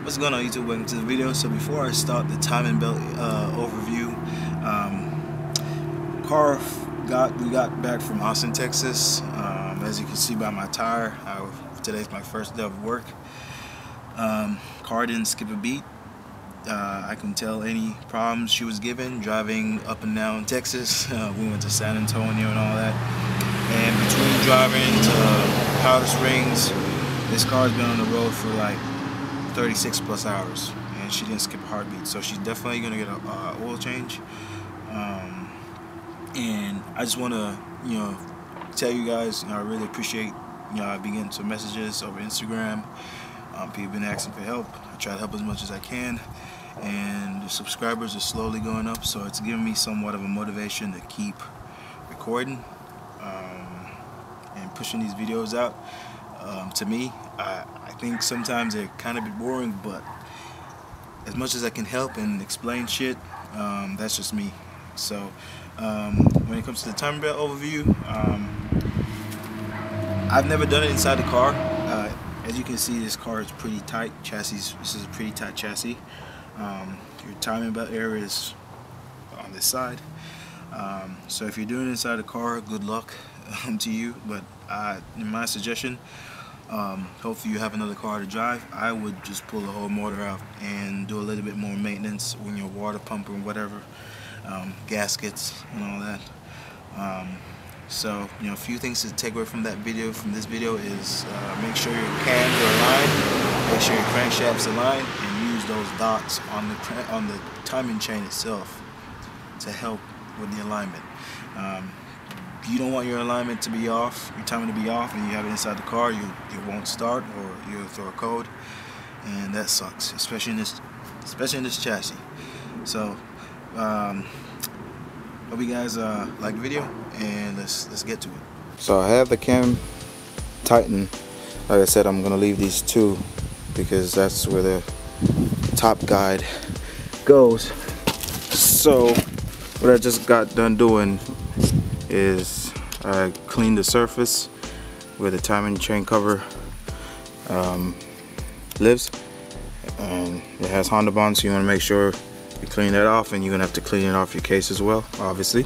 What's going on, YouTube? Welcome to the video. So before I start the timing belt overview, we got back from Austin, Texas. As you can see by my tire, today's my first day of work. Car didn't skip a beat. I can tell any problems she was given driving up and down Texas. We went to San Antonio and all that. And between driving to Powder Springs, this car's been on the road for like 36 plus hours, and she didn't skip a heartbeat. So she's definitely gonna get a oil change. And I just want to, tell you guys, I really appreciate, I've been getting some messages over Instagram. People have been asking for help. I try to help as much as I can, and the subscribers are slowly going up, so it's giving me somewhat of a motivation to keep recording and pushing these videos out. To me, I think sometimes they're kind of boring, but as much as I can help and explain shit, that's just me. So when it comes to the timing belt overview, I've never done it inside the car. As you can see, this car is pretty tight chassis. This is a pretty tight chassis. Your timing belt area is on this side. So if you're doing it inside the car, good luck to you. But in my suggestion, hopefully you have another car to drive. I would just pull the whole motor out and do a little bit more maintenance when you're water pumping, whatever, gaskets and all that. So a few things to take away from this video is make sure your cams are aligned, make sure your crankshaft's aligned, and use those dots on the timing chain itself to help with the alignment. You don't want your alignment to be off, your timing to be off, and you have it inside the car, it won't start, or you'll throw a code, and that sucks, especially in this chassis. So hope you guys like the video, and let's get to it. So I have the cam tightened. Like I said, I'm gonna leave these two because that's where the top guide goes. So what I just got done doing is I cleaned the surface where the timing chain cover lives, and it has Honda Bond, so you want to make sure you clean that off, and you're gonna have to clean it off your case as well, obviously.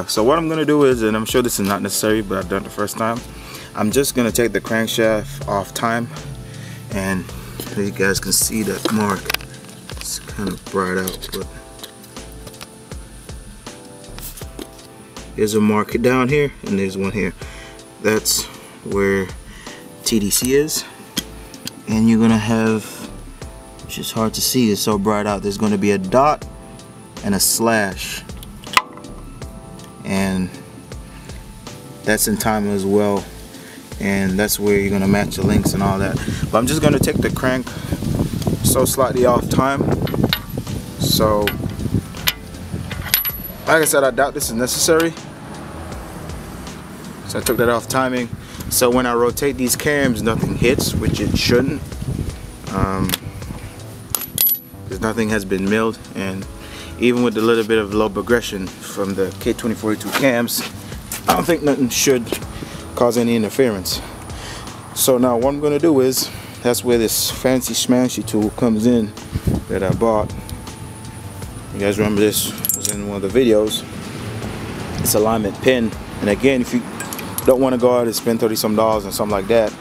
So what I'm gonna do is, and I'm sure this is not necessary, but I've done it the first time, I'm just gonna take the crankshaft off time, and you guys can see that mark. It's kind of bright out, but there's a mark down here, and there's one here. That's where TDC is, and you're gonna have, it's just hard to see, it's so bright out, there's going to be a dot and a slash, and that's in time as well, and that's where you're going to match the links and all that. But I'm just going to take the crank so slightly off time. So like I said, I doubt this is necessary, so I took that off timing, so when I rotate these cams nothing hits, which it shouldn't, because nothing has been milled, and even with a little bit of low progression from the K20Z3 cams, I don't think nothing should cause any interference. So now what I'm going to do is, that's where this fancy smashy tool comes in that I bought. You guys remember this was in one of the videos. It's alignment pin, and again, if you don't want to go out and spend $30-some on something like that,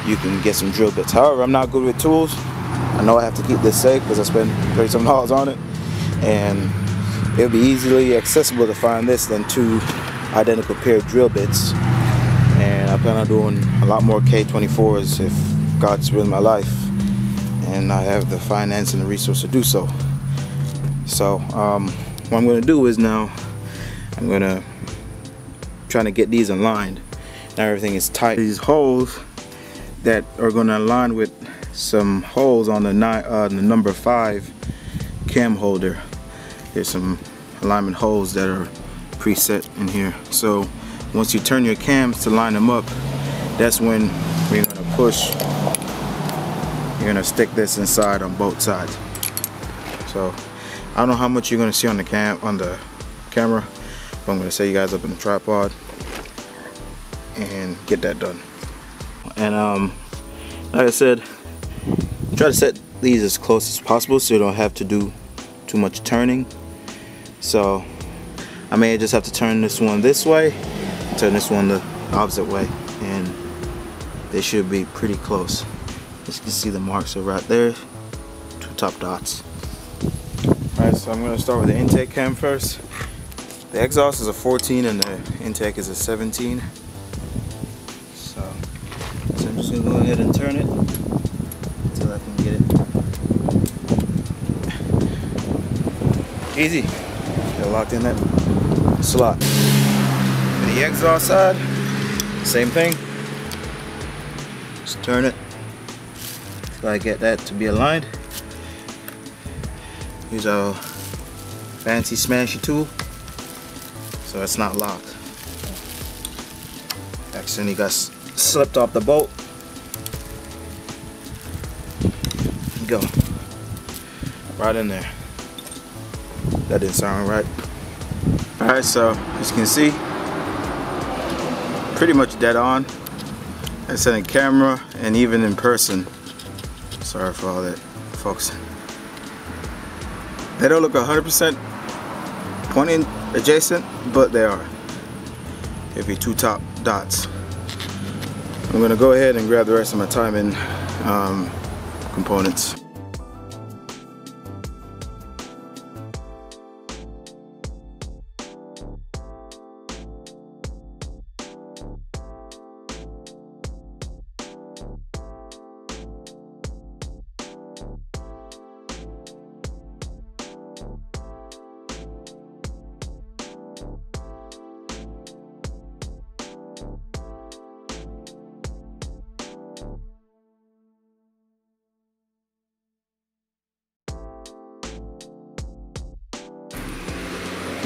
you can get some drill bits. However, I'm not good with tools. I know I have to keep this safe because I spent $30-some on it, and it'll be easily accessible to find this than two identical pair of drill bits. And I plan on doing a lot more K24s if God's will in my life, and I have the finance and the resource to do so. So what I'm going to do is now I'm going to try to get these aligned. Now everything is tight. These holes that are going to align with some holes on the number 5 cam holder. There's some alignment holes that are preset in here. So once you turn your cams to line them up, that's when we're going to push. You're going to stick this inside on both sides. So I don't know how much you're going to see on the camera, but I'm going to set you guys up in the tripod and get that done. And like I said, try to set these as close as possible so you don't have to do too much turning. So I may just have to turn this one this way, turn this one the opposite way, and they should be pretty close. As you can see, the marks are right there, 2 top dots. Alright, so I'm going to start with the intake cam first. The exhaust is a 14 and the intake is a 17. So I'm just going to go ahead and turn it until I can get it. Easy. Get it locked in that slot. The exhaust side, same thing. Just turn it so I get that to be aligned. Use a fancy smashy tool so it's not locked. Accidentally got slipped off the bolt. Go right in there. That didn't sound right. Alright, so as you can see, pretty much dead on. I said in camera and even in person. Sorry for all that focusing. They don't look 100% pointing adjacent, but they are. It'd be 2 top dots. I'm going to go ahead and grab the rest of my timing components.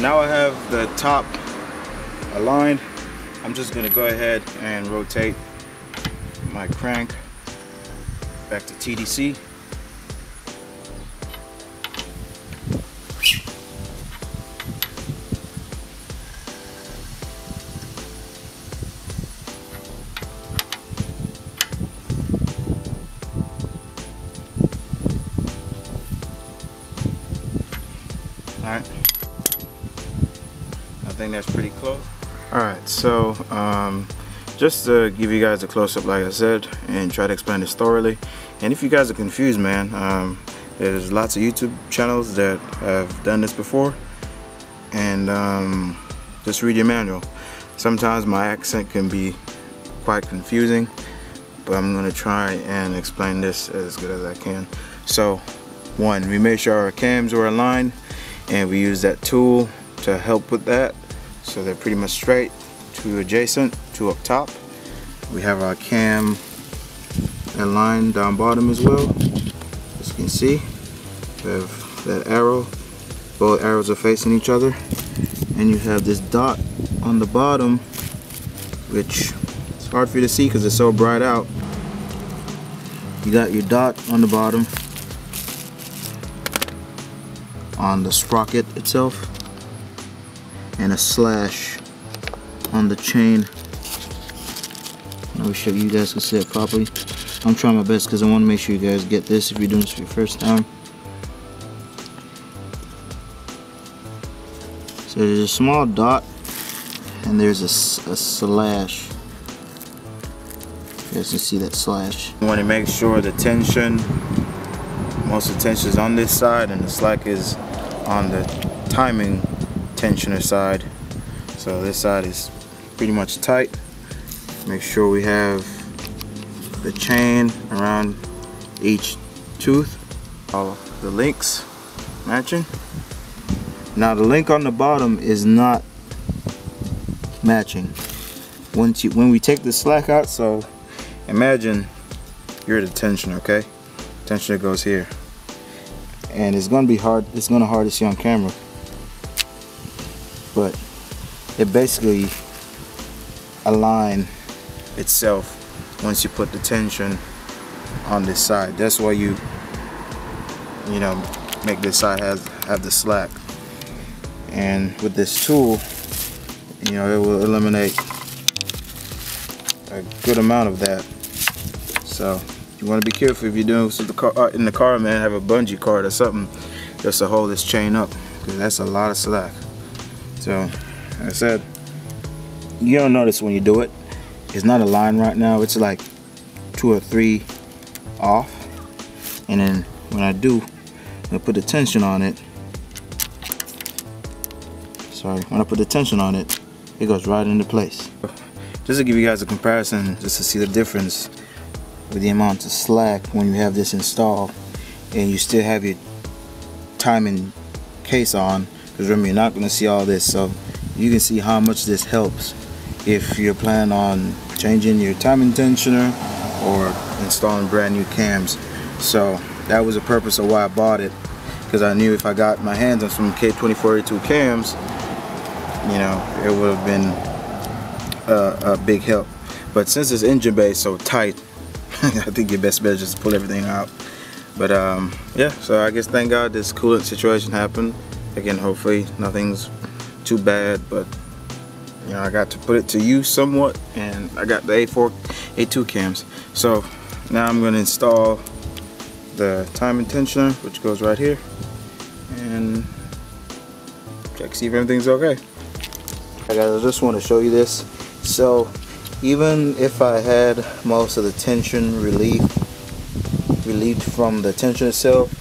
Now I have the top aligned. I'm just going to go ahead and rotate my crank back to TDC. Alright. I think that's pretty close. Alright, so just to give you guys a close-up, like I said, and try to explain this thoroughly. And if you guys are confused, man, there's lots of YouTube channels that have done this before, and just read your manual. Sometimes my accent can be quite confusing, but I'm going to try and explain this as good as I can. So, 1, we make sure our cams are aligned, and we use that tool to help with that. So they're pretty much straight, 2 adjacent, 2 up top. We have our cam aligned down bottom as well. As you can see, we have that arrow. Both arrows are facing each other. And you have this dot on the bottom, which it's hard for you to see because it's so bright out. You got your dot on the bottom on the sprocket itself, and a slash on the chain. Let me show you guys can see it properly. I'm trying my best because I want to make sure you guys get this if you're doing this for your first time. So there's a small dot and there's a slash. You guys can see that slash. You want to make sure the tension, most of the tension is on this side and the slack is on the timing tensioner side. So this side is pretty much tight. Make sure we have the chain around each tooth, all the links matching. Now the link on the bottom is not matching. When we take the slack out, so imagine you're the tensioner, okay? Tensioner goes here, and it's gonna be hard. It's gonna hard to see on camera, but it basically align itself once you put the tension on this side. That's why you know, make this side have the slack. And with this tool, you know, it will eliminate a good amount of that. So you want to be careful if you're doing with the car, in the car, man. Have a bungee cord or something just to hold this chain up, because that's a lot of slack. So, like I said, you don't notice when you do it. It's not aligned right now. It's like 2 or 3 off. And then when I do, I put the tension on it. Sorry, when I put the tension on it, it goes right into place. Just to give you guys a comparison, just to see the difference with the amount of slack when you have this installed and you still have your timing case on, because remember, you're not going to see all this, so you can see how much this helps if you're planning on changing your timing tensioner or installing brand new cams. So that was the purpose of why I bought it, because I knew if I got my hands on some K20Z3 cams, you know, it would have been a big help. But since this engine bay is so tight, I think your best bet is just to pull everything out. But yeah, so I guess thank God this coolant situation happened. Again, hopefully nothing's too bad, but you know, I got to put it to use somewhat, and I got the A2 cams. So now I'm going to install the timing tensioner, which goes right here, and check to see if everything's okay. Guys, I just want to show you this. So even if I had most of the tension relieved from the tension itself,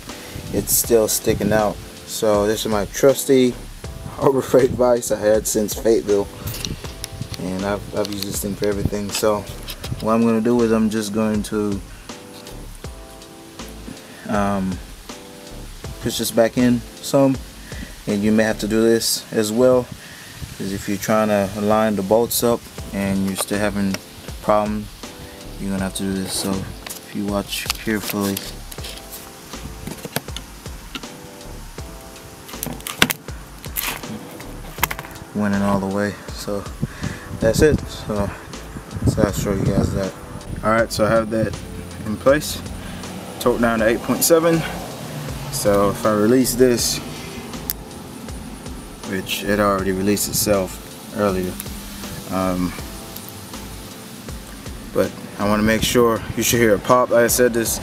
it's still sticking out. So this is my trusty Harbor Freight vise I had since Fayetteville, and I've used this thing for everything. So what I'm going to do is I'm just going to push this back in some, and you may have to do this as well, because if you're trying to line the bolts up and you're still having problems, you're gonna have to do this. So if you watch carefully, went in all the way. So that's it. So I'll show you guys that. Alright, so I have that in place, torque down to 8.7. so if I release this, which it already released itself earlier, but I want to make sure, you should hear a pop. Like I said, this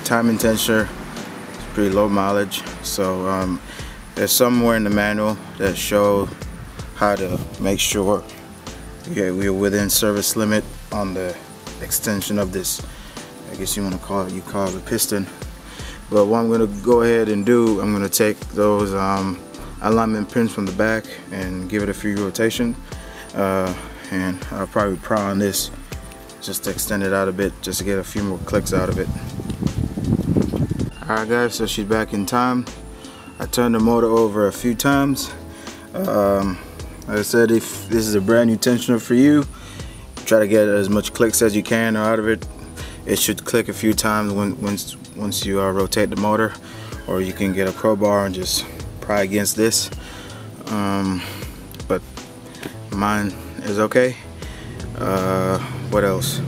timing tensioner is pretty low mileage, so there's somewhere in the manual that shows how to make sure we're within service limit on the extension of this, I guess you want to call it, a piston. But what I'm going to go ahead and do, I'm going to take those alignment pins from the back and give it a few rotations, and I'll probably pry on this just to extend it out a bit, just to get a few more clicks out of it. Alright guys, so she's back in time. I turned the motor over a few times. Like I said, if this is a brand new tensioner for you, try to get as much clicks as you can out of it. It should click a few times once you rotate the motor, or you can get a crowbar and just pry against this. But mine is okay. What else?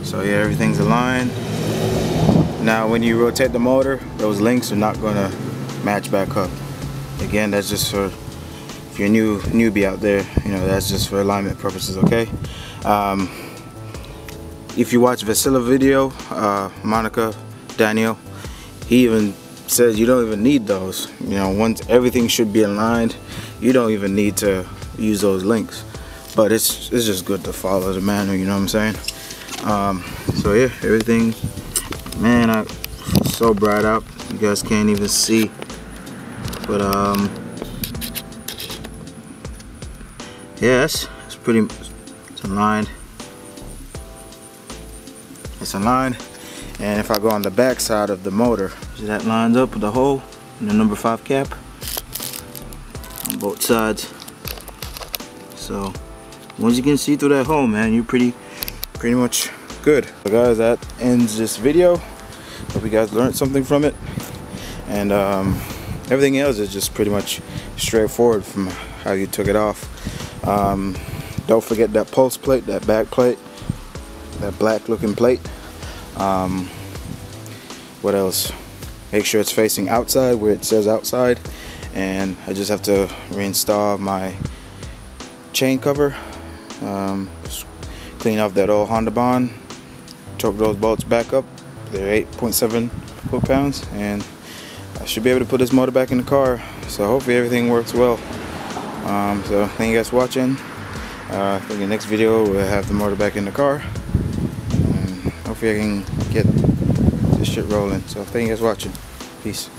So yeah, everything's aligned. Now when you rotate the motor, those links are not gonna match back up. Again, that's just for, if you're a newbie out there, you know, that's just for alignment purposes, okay? If you watch Vasila video, Monica, Daniel, he even says you don't even need those. You know, once everything should be aligned, you don't even need to use those links. But it's just good to follow the manual, you know what I'm saying? So yeah, everything, man, it's so bright out, you guys can't even see. But yeah, it's aligned. It's aligned. And if I go on the back side of the motor, see that lines up with the hole in the number 5 cap on both sides. So once you can see through that hole, man, you're pretty much good. So guys, that ends this video. Hope you guys learned something from it. And everything else is just pretty much straightforward from how you took it off. Don't forget that pulse plate, that back plate, that black looking plate. What else? Make sure it's facing outside where it says outside. And I just have to reinstall my chain cover, clean off that old Honda bond, torque those bolts back up. They're 8.7 foot-pounds, and I should be able to put this motor back in the car. So hopefully everything works well. So thank you guys for watching. I think the next video we'll have the motor back in the car, and hopefully I can get this shit rolling. So thank you guys for watching. Peace.